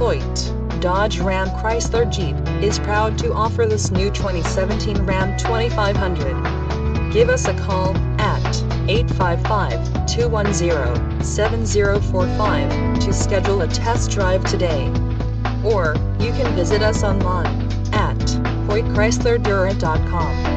Hoyte, Dodge Ram Chrysler Jeep, is proud to offer this new 2017 Ram 2500. Give us a call at 855-210-7045 to schedule a test drive today. Or, you can visit us online at HoyteChryslerDurant.com.